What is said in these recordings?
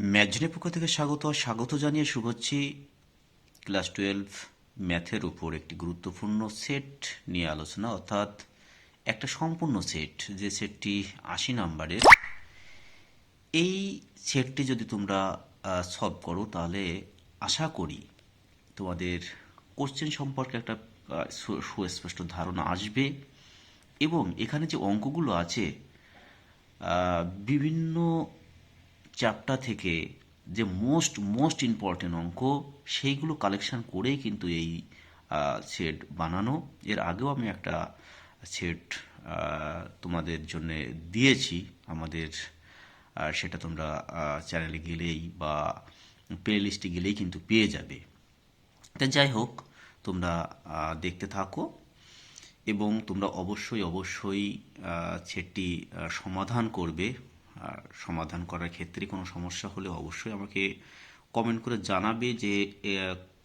ম্যাথজনের পক্ষ থেকে স্বাগত জানিয়ে শুরু করছি ক্লাস 12 ম্যাথের উপর একটি গুরুত্বপূর্ণ সেট নিয়ে আলোচনা, অর্থাৎ একটা সম্পূর্ণ সেট, যে সেটটি 80 নাম্বারের। এই সেটটি যদি তোমরা সলভ করো তাহলে আশা করি তোমাদের কোশ্চেন সম্পর্কে একটা সুস্পষ্ট ধারণা আসবে, এবং এখানে যে অঙ্কগুলো আছে বিভিন্ন চ্যাপ্টার থেকে যে মোস্ট ইম্পর্টেন্ট অঙ্ক, সেইগুলো কালেকশন করেই কিন্তু এই সেট বানানো। এর আগেও আমি একটা সেট তোমাদের জন্য দিয়েছি আমাদের, সেটা তোমরা চ্যানেলে গেলেই বা প্লে লিস্টে গেলেই কিন্তু পেয়ে যাবে। তা যাই হোক, তোমরা দেখতে থাকো এবং তোমরা অবশ্যই সেটটি সমাধান করবে। আর সমাধান করার ক্ষেত্রে কোনো সমস্যা হলে অবশ্যই আমাকে কমেন্ট করে জানাবে যে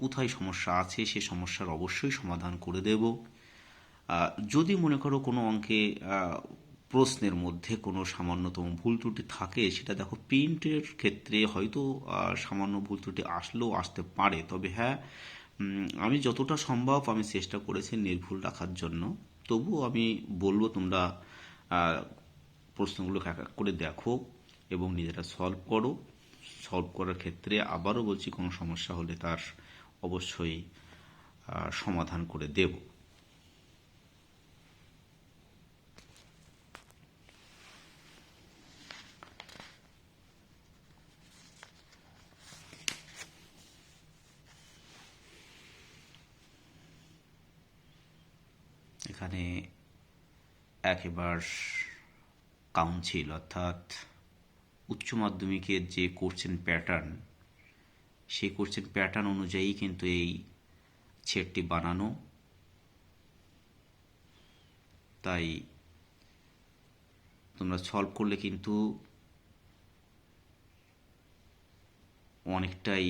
কোথায় সমস্যা আছে, সে সমস্যার অবশ্যই সমাধান করে দেব। যদি মনে করো কোনো অঙ্কে প্রশ্নের মধ্যে কোনো সামান্যতম ভুল ত্রুটি থাকে, সেটা দেখো প্রিন্টের ক্ষেত্রে হয়তো সামান্য ভুল ত্রুটি আসলেও আসতে পারে, তবে হ্যাঁ, আমি যতটা সম্ভব আমি চেষ্টা করেছি নির্ভুল রাখার জন্য। তবুও আমি বলবো তোমরা প্রশ্নগুলো এক এক করে দেখো এবং নিজেরা সলভ করো। সলভ করার ক্ষেত্রে আবারও বলছি, কোনো সমস্যা হলে তার অবশ্যই সমাধান করে দেব। এখানে একেবার কাউন্সিল, অর্থাৎ উচ্চ মাধ্যমিকের যে কোশ্চেন প্যাটার্ন, সেই কোশ্চেন প্যাটার্ন অনুযায়ী কিন্তু এই সেটটি বানানো। তাই তোমরা সলভ করলে কিন্তু অনেকটাই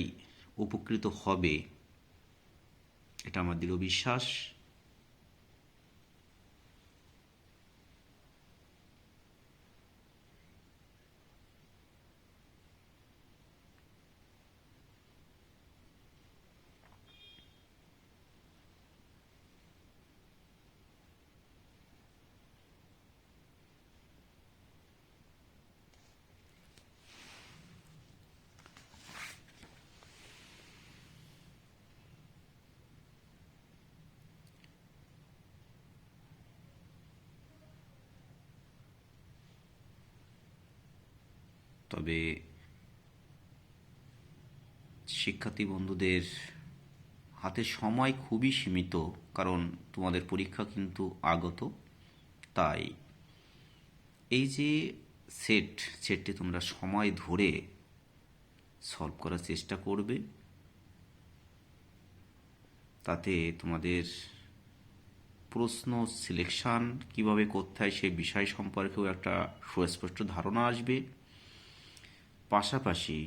উপকৃত হবে, এটা আমার দৃঢ় বিশ্বাস। তবে শিক্ষার্থী বন্ধুদের হাতে সময় খুবই সীমিত, কারণ তোমাদের পরীক্ষা কিন্তু আগত। তাই এই যে সেটটি তোমরা সময় ধরে সলভ করার চেষ্টা করবে, তাতে তোমাদের প্রশ্ন সিলেকশন কিভাবে করতে হয় সে বিষয় সম্পর্কেও একটা সুস্পষ্ট ধারণা আসবে। পাশাপাশি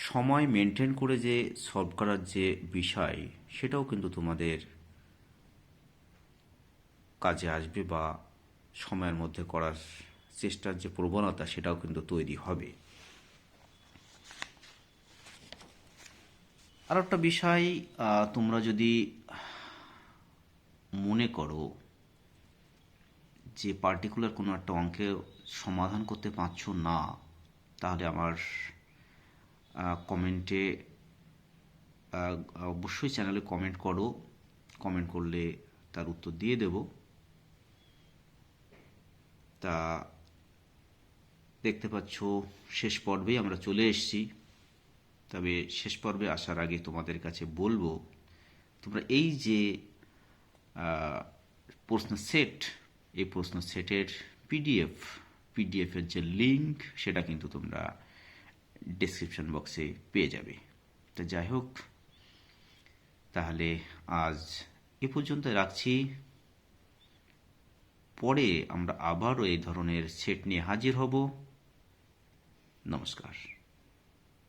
সময় মেনটেন করে যে সলভ করার যে বিষয়, সেটাও কিন্তু তোমাদের কাজে আসবে, বা সময়ের মধ্যে করার চেষ্টার যে প্রবণতা, সেটাও কিন্তু তৈরি হবে। আর একটা বিষয়, তোমরা যদি মনে করো যে পার্টিকুলার কোনো একটা অঙ্কে সমাধান করতে পারছো না, তাহলে আমার কমেন্টে অবশ্যই চ্যানেলে কমেন্ট করো। কমেন্ট করলে তার উত্তর দিয়ে দেব। তা দেখতে পাচ্ছ শেষ পর্বেই আমরা চলে এসেছি। তবে শেষ পর্বে আসার আগে তোমাদের কাছে বলবো, তোমরা এই যে প্রশ্ন সেট, এই প্রশ্ন সেটের পিডিএফের যে লিঙ্ক, সেটা কিন্তু তোমরা ডেসক্রিপশন বক্সে পেয়ে যাবে। তো যাই হোক, তাহলে আজ এ পর্যন্ত রাখছি। পরে আমরা আবারও এই ধরনের সেট নিয়ে হাজির হব। নমস্কার।